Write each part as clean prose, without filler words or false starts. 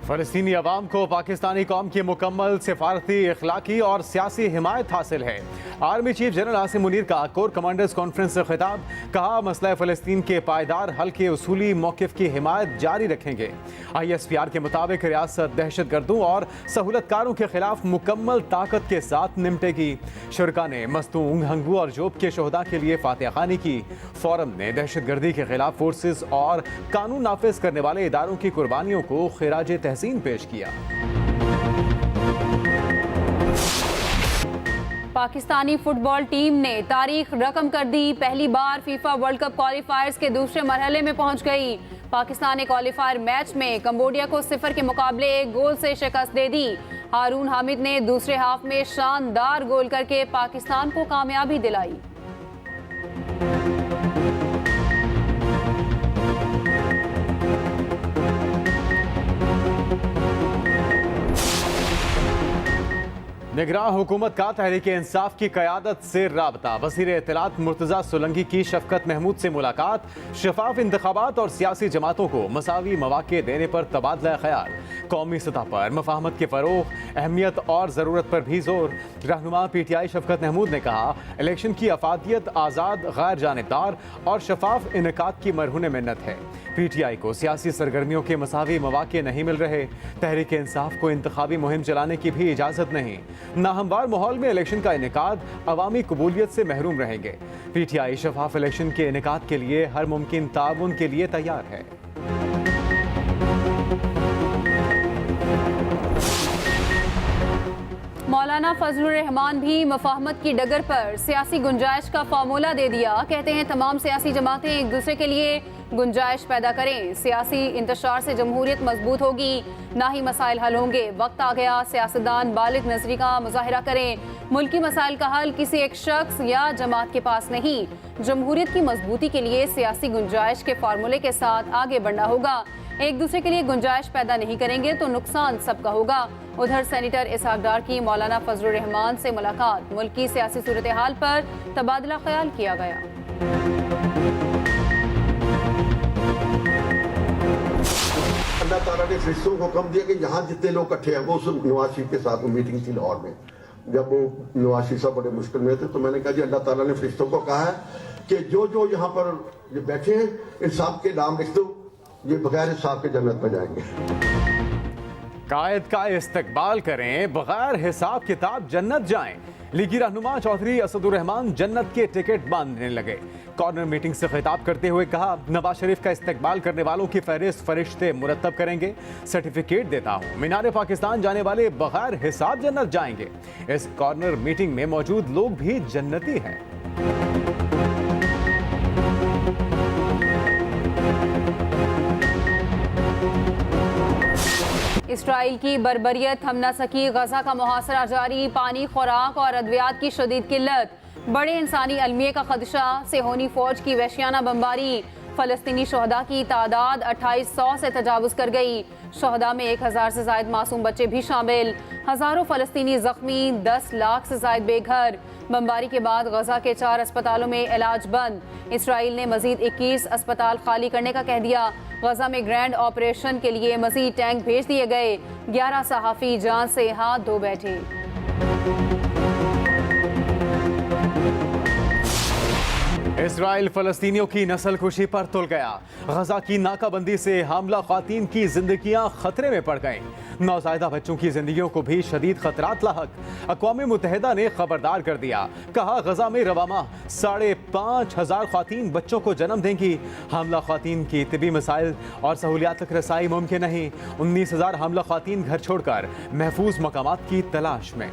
फ़लस्तीनी अवाम को पाकिस्तानी कौम की मुकम्मल सिफारती, अखलाकी और सियासी हिमायत हासिल है। Army chief general Asim Munir का कोर कमांडर्स कॉन्फ्रेंस से खिताब। कहा, मसला फ़लस्तीन के पायदार हल के उसूली मौक़िफ़ की हिमायत जारी रखेंगे। ISPR के मुताबिक रियासत दहशतगर्दों और सहूलतकारों के खिलाफ मुकम्मल ताकत के साथ निपटेगी। शुरका ने मस्तूंग, हंगू और जोब के शहदा के लिए फातिहा खानी की। फोरम ने दहशतगर्दी के खिलाफ फोर्सेस और कानून नाफिज करने वाले इदारों की कुर्बानियों को खिराज तहसीन पेश किया। पाकिस्तानी फुटबॉल टीम ने तारीख रकम कर दी। पहली बार फीफा वर्ल्ड कप क्वालिफायर्स के दूसरे मरहले में पहुंच गई। पाकिस्तान ने क्वालिफायर मैच में कंबोडिया को 0 के मुकाबले 1 गोल से शिकस्त दे दी। हारून हामिद ने दूसरे हाफ में शानदार गोल करके पाकिस्तान को कामयाबी दिलाई। निगरान हुकूमत का तहरीक इंसाफ की क़यादत से राबता। वज़ीर इत्तलात मुर्तज़ा सोलंकी की शफ़कत महमूद से मुलाकात। शफाफ इंतखाबात और सियासी जमातों को मसावी मौक़े देने पर तबादला ख्याल। कौमी सतह पर मफाहमत के फ़रोग़, अहमियत और ज़रूरत पर भी जोर। रहनुमा PTI शफ़कत महमूद ने कहा, इलेक्शन की अफादियत आज़ाद, गैर जानिबदार और शफाफ इनेकाद की मरहून मिन्नत है। PTI को सियासी सरगर्मियों के मसावी मौक़े नहीं मिल रहे। तहरीक इंसाफ को इंतखाबी मुहिम चलाने की भी इजाज़त नहीं। नाहमवार माहौल में इलेक्शन का इनेकाद अवामी कबूलियत से महरूम रहेंगे। PTI शफाफ इलेक्शन के इनेकाद के लिए हर मुमकिन ताउन के लिए तैयार है। मौलाना फजलुर रहमान भी मफाहमत की डगर पर सियासी गुंजाइश का फार्मूला दे दिया। कहते हैं तमाम सियासी जमातें एक दूसरे के लिए गुंजाइश पैदा करें। सियासी इंतशार से जमहूरियत मजबूत होगी, ना ही मसाइल हल होंगे। वक्त आ गया सियासतदान बालिग नजरी का मुजाहिरा करें। मुल्की मसाइल का हल किसी एक शख्स या जमात के पास नहीं। जमहूरियत की मजबूती के लिए सियासी गुंजाइश के फार्मूले के साथ आगे बढ़ना होगा। एक दूसरे के लिए गुंजाइश पैदा नहीं करेंगे तो नुकसान सबका होगा। उधर सेनेटर इसहाक डार की मौलाना फजलुर रहमान से मुलाकात। मुल्क की सियासी सूरत हाल पर तबादला ख्याल किया गया। अल्लाह ताला ने फरिश्तों को हुक्म दिया कि यहाँ जितने लोग इकट्ठे हैं, वो उस नवाज शरीफ के साथ मीटिंग थी लाहौर में। जब वो नवाज शरीफ साहब बड़े मुश्किल में थे तो मैंने कहा जी अल्लाह ताला ने फरिश्तों को कहा है कि जो जो यहाँ पर ये बैठे हैं इन सब के नाम लिख दो, ये बगैर हिसाब के जन्नत में जाएंगे। कायद का इस्तकबाल करें, बगैर हिसाब किताब जन्नत जाएं। लीगी रहनुमा चौधरी असदुर रहमान जन्नत के टिकट बांधने लगे। कॉर्नर मीटिंग से खिताब करते हुए कहा, नवाज शरीफ का इस्तकबाल करने वालों की फहरिस्त फरिश्ते मुरतब करेंगे। सर्टिफिकेट देता हूँ, मीनार पाकिस्तान जाने वाले बगैर हिसाब जन्नत जाएंगे। इस कॉर्नर मीटिंग में मौजूद लोग भी जन्नती हैं। इसराइल की बर्बरियत थम न सकी। गजा का मुहासरा जारी। पानी, खुराक और अद्वियात की शदीद किल्लत। बड़े इंसानी अलमिये का खदशा। सेहोनी फौज की वहशियाना बमबारी। फ़लस्तीनी शहदा की तादाद 2800 से तजावुज कर गई। शहदा में 1000 से ज़ायद मासूम बच्चे भी शामिल। हज़ारों फ़लस्तीनी ज़ख्मी, 10 लाख से ज़ायद बेघर। बमबारी के बाद गजा के 4 अस्पतालों में इलाज बंद। इसराइल ने मजीद 21 अस्पताल खाली करने का कह दिया। गजा में ग्रैंड ऑपरेशन के लिए मजीद टैंक भेज दिए गए। 11 सहाफ़ी जान से हाथ धो बैठे। इसराइल फ़लस्तीनियों की नस्ल कुशी पर तुल गया। गजा की नाकाबंदी से हामला ख़वातीन की जिंदगियां खतरे में पड़ गईं। नौज़ायदा बच्चों की जिंदगियों को भी शदीद खतरात लाहक। अक़वाम मुत्तहिदा ने खबरदार कर दिया। कहा, गजा में रवामा 5,500 ख़वातीन बच्चों को जन्म देंगी। हामला ख़वातीन की तिबी मसाइल और सहूलियात तक रसाई मुमकिन नहीं। 19,000 हामला ख़वातीन घर छोड़कर महफूज मकामात की तलाश में।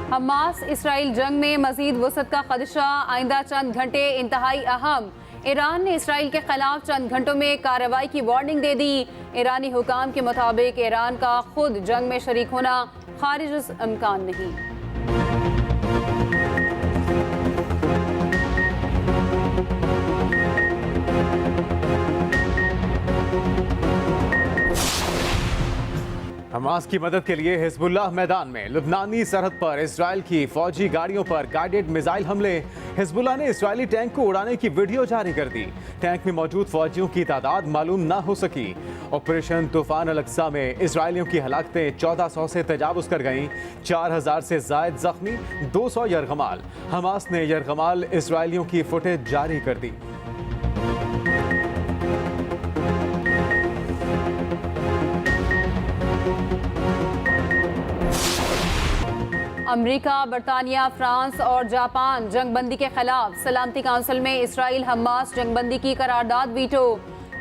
हमास इसराइल जंग में मजीद वसअत का खदशा। आइंदा चंद घंटे इंतहाई अहम। ईरान ने इसराइल के खिलाफ चंद घंटों में कार्रवाई की वार्निंग दे दी। ईरानी हुकाम के मुताबिक ईरान का खुद जंग में शरीक होना खारिज इम्कान नहीं। हमास की मदद के लिए हिजबुल्लाह मैदान में। लुबनानी सरहद पर इसराइल की फौजी गाड़ियों पर गाइडेड मिसाइल हमले। हिजबुल्लाह ने इसराइली टैंक को उड़ाने की वीडियो जारी कर दी। टैंक में मौजूद फौजियों की तादाद मालूम ना हो सकी। ऑपरेशन तूफान अल-अक्सा में इसराइलियों की हलाकतें 1400 से तजावुज कर गईं। 4000 से जायद जख्मी, 200 यरगमाल। हमास ने यरगमाल इसराइलियों की फुटेज जारी कर दी। अमेरिका, बरतानिया, फ्रांस और जापान जंगबंदी के खिलाफ। सलामती काउंसिल में इसराइल हमास जंगबंदी की करारदाद वीटो।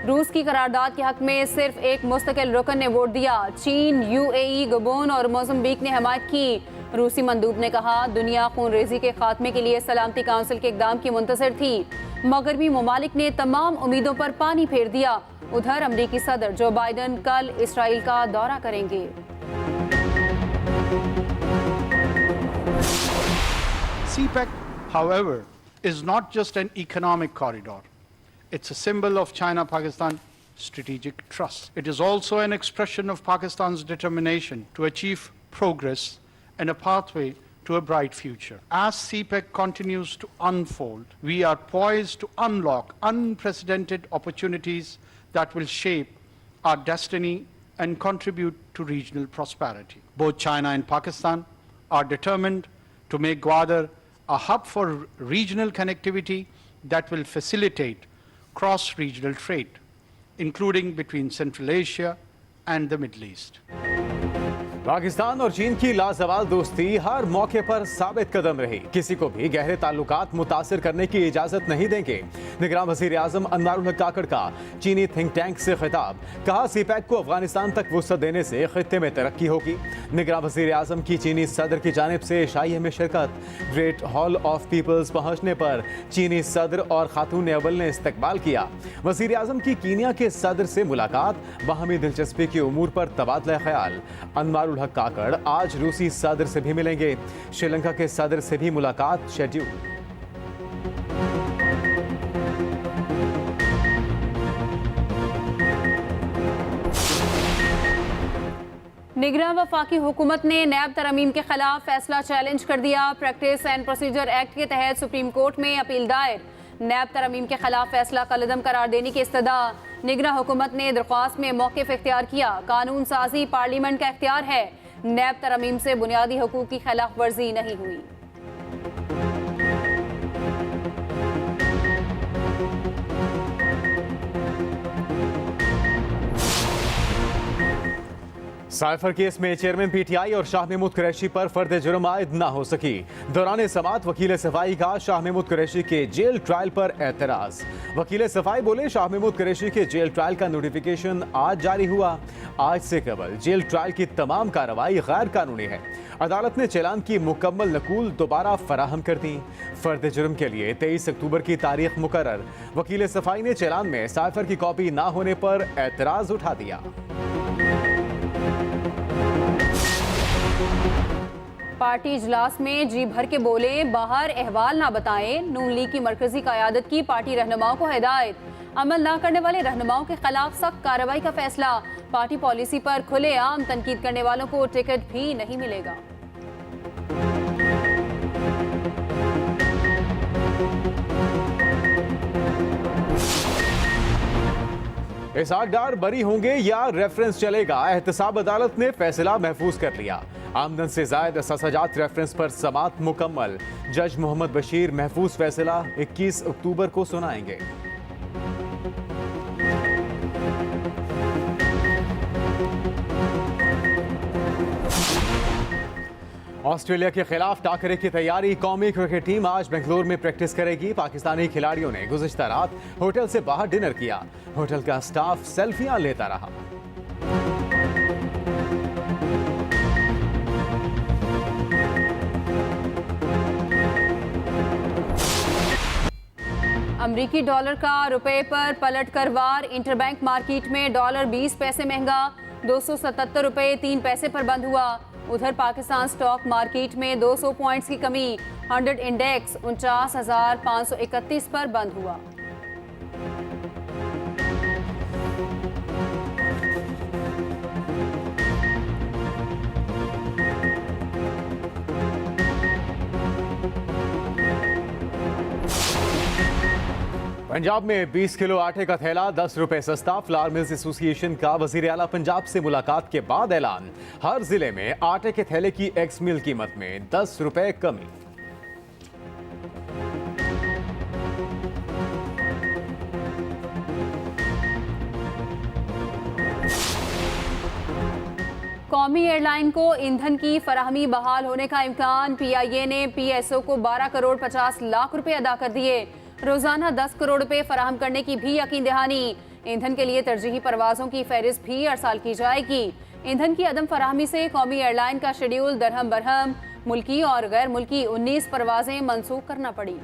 रूस की करारदाद के हक में सिर्फ एक मुस्तकिल रुकन ने वोट दिया। चीन, यूएई, गबोन और मोज़म्बिक ने हमायत की। रूसी मंदूब ने कहा दुनिया खूनरेजी के खात्मे के लिए सलामती काउंसिल के इकदाम की मुंतज़िर थी। मगरबी ममालिक ने तमाम उम्मीदों पर पानी फेर दिया। उधर अमरीकी सदर जो बाइडन कल इसराइल का दौरा करेंगे। CPEC, however, is not just an economic corridor. It's a symbol of China-Pakistan strategic trust. It is also an expression of Pakistan's determination to achieve progress and a pathway to a bright future. As CPEC continues to unfold, we are poised to unlock unprecedented opportunities that will shape our destiny and contribute to regional prosperity. Both China and Pakistan are determined to make Gwadar a hub for regional connectivity that will facilitate cross-regional trade, including between Central Asia and the Middle East. Pakistan और चीन की लाजवाल दोस्ती हर मौके पर साबित कदम रही। किसी को भी गहरे ताल्लुकात मुतासिर करने की इजाजत नहीं देंगे। निगरान वजीर आजम अनवारुल हक काकड़ का चीनी थिंक टैंक से खिताब। कहा सीपैक को अफगानिस्तान तक वुसअत देने से खित्ते में तरक्की होगी। निगरान वजीर आजम की चीनी सदर की जानिब से शाही में शिरकत। ग्रेट हॉल ऑफ पीपल्स पहुंचने पर चीनी सदर और खातून अव्वल ने इस्तकबाल किया। वजीर आजम की कीनिया के सदर से मुलाकात। बाहमी दिलचस्पी के उमूर पर तबादला ख्याल। अनवारुल हक काकड़ आज रूसी सदर से भी मिलेंगे। श्रीलंका के सदर से भी मुलाकात शेड्यूल। निगरान वफाकी हुकूमत ने नैब तरमीम के खिलाफ फैसला चैलेंज कर दिया। प्रैक्टिस एंड प्रोसीजर एक्ट के तहत सुप्रीम कोर्ट में अपील दायर। नैब तरमीम के खिलाफ फैसला कलअदम करार देने की इस्तदा। निगरान हुकूमत ने दरख्वास्त में मौक़िफ़ इख्तियार किया। कानून साजी पार्लियामेंट का इख्तियार है। नैब तरमीम से बुनियादी हुकूक की खिलाफ वर्जी नहीं हुई। साइफर केस में चेयरमैन पीटीआई और शाह महमूद कुरैशी पर फर्द जुर्म आयद न हो सकी। दौरान समाअत वकील सफाई का शाह महमूद कुरैशी के जेल ट्रायल पर एतराज। वकील सफाई बोले शाह महमूद कुरैशी के जेल ट्रायल का नोटिफिकेशन आज जारी हुआ। आज से कबल जेल ट्रायल की तमाम कार्रवाई गैर कानूनी है। अदालत ने चालान की मुकम्मल नकूल दोबारा फराहम कर दी। फर्द जुर्म के लिए 23 अक्टूबर की तारीख मुकर्रर। वकील सफाई ने चालान में साइफर की कॉपी ना होने पर एतराज उठा दिया। पार्टी इजलास में जी भर के बोले, बाहर अहवाल ना बताएं। नून लीग की मरकजी क़यादत की पार्टी रहनुमाओं को हिदायत। अमल ना करने वाले रहनुमाओं के खिलाफ सख्त कार्रवाई का फैसला। पार्टी पॉलिसी पर खुलेआम तनकीद करने वालों को टिकट भी नहीं मिलेगा। इसहाक डार बरी होंगे या रेफरेंस चलेगा? एहतसाब अदालत ने फैसला महफूज कर लिया। आमदन से जायद असासाजात रेफरेंस पर समाअत मुकम्मल। जज मोहम्मद बशीर महफूज फैसला 21 अक्टूबर को सुनाएंगे। ऑस्ट्रेलिया के खिलाफ टाकरे की तैयारी। कौमी क्रिकेट टीम आज बेंगलुरु में प्रैक्टिस करेगी। पाकिस्तानी खिलाड़ियों ने गुज़िश्ता रात होटल से बाहर डिनर किया। होटल का स्टाफ सेल्फियां लेता रहा। अमरीकी डॉलर का रुपए पर पलट कर वार। इंटरबैंक मार्केट में डॉलर 20 पैसे महंगा 277 रुपए 3 पैसे पर बंद हुआ। उधर पाकिस्तान स्टॉक मार्केट में 200 पॉइंट्स की कमी। 100 इंडेक्स 49,531 पर बंद हुआ। पंजाब में 20 किलो आटे का थैला 10 रुपए सस्ता। फ्लावर मिल्स एसोसिएशन का वजीर आला पंजाब से मुलाकात के बाद ऐलान, हर जिले में आटे के थैले की एक्स मिल कीमत में 10 रुपए कमी। कौमी एयरलाइन को ईंधन की फराहमी बहाल होने का इम्कान। पीआईए ने पीएसओ को 12 करोड़ 50 लाख रुपए अदा कर दिए। रोजाना 10 करोड़ रुपए फराहम करने की भी यकीन दहानी। ईंधन के लिए तरजीही परवाजों की फहरिस्त भी अरसाल की जाएगी। ईंधन की अदम फराहमी से कौमी एयरलाइन का शेड्यूल दरहम बरहम, मुल्की और गैर मुल्की 19 परवाजें मनसूख करना पड़ी।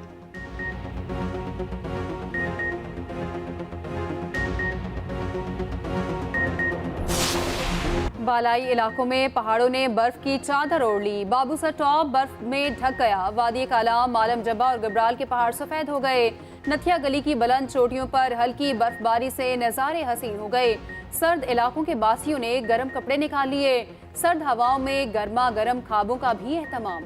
बालाई इलाकों में पहाड़ों ने बर्फ की चादर ओढ़ ली। बाबूसर टॉप बर्फ में ढक गया। वादी कालाम, मालम जब्बा और गबराल के पहाड़ सफेद हो गए। नथिया गली की बुलंद चोटियों पर हल्की बर्फबारी से नजारे हसीन हो गए। सर्द इलाकों के बासियों ने गर्म कपड़े निकाल लिए। सर्द हवाओं में गर्मा गर्म खाबों का भी एहतमाम।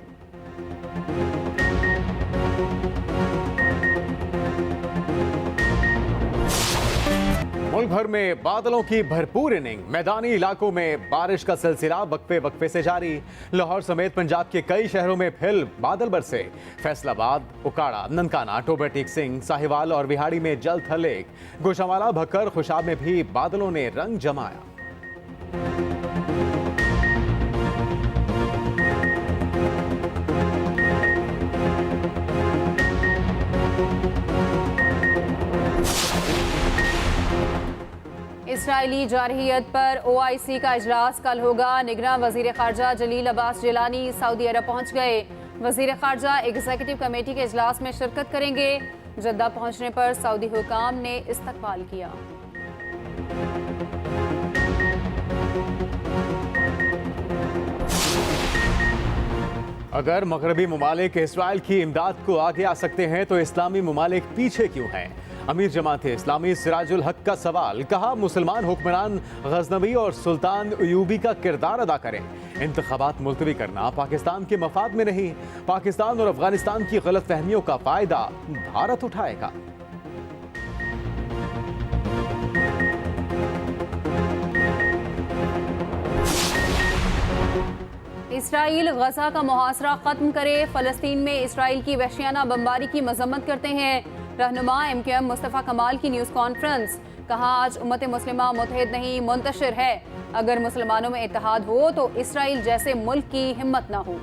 मुल्क भर में बादलों की भरपूर इनिंग। मैदानी इलाकों में बारिश का सिलसिला वक्फे वक्फे से जारी। लाहौर समेत पंजाब के कई शहरों में फिर बादल बरसे। फैसलाबाद, उकाड़ा, ननकाना, टोबर टेक सिंह, साहिवाल और बिहाड़ी में जल थल एक। गोशावाला, भक्कर, खुशाब में भी बादलों ने रंग जमाया। इसराइली जारहियत पर OIC का इजलास कल होगा। निगरान वजीर खारजा जलील अब्बास जिलानी सऊदी अरब पहुंच गए। वजीर खारजा एग्जीक्यूटिव कमेटी के इजलास में शिरकत करेंगे। जद्दा पहुंचने पर सऊदी हुकाम ने इस्तकबाल किया। अगर मगरबी ममालिक इसराइल की इमदाद को आगे आ सकते हैं तो इस्लामी ममालिक पीछे क्यों हैं? अमीर जमात इस्लामी सिराजुल हक का सवाल। कहा, मुसलमान हुक्मरान गजनवी और सुल्तान अयूबी का किरदार अदा करें। इंतखाबात मुलतवी करना पाकिस्तान के मफाद में नहीं, पाकिस्तान और अफगानिस्तान की गलत फहमियों का फायदा भारत उठाएगा। इसराइल गजा का मुहासरा खत्म करे। फलस्तीन में इसराइल की वहशियाना बमबारी की मजम्मत करते हैं रहनुमा MQM मुस्तफ़ा कमाल की न्यूज़ कॉन्फ्रेंस। कहा, आज उम्मत मुस्लिमा मुत्तहिद नहीं मुंतशिर है। अगर मुसलमानों में इत्तेहाद हो तो इसराइल जैसे मुल्क की हिम्मत ना हो।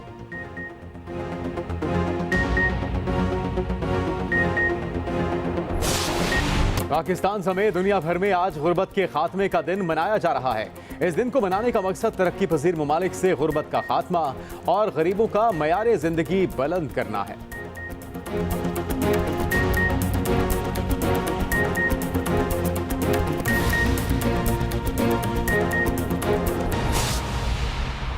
पाकिस्तान समेत दुनिया भर में आज गुर्बत के खात्मे का दिन मनाया जा रहा है। इस दिन को मनाने का मकसद तरक्की पजीर ममालिक से गुर्बत का खात्मा और गरीबों का मयार जिंदगी बुलंद करना है।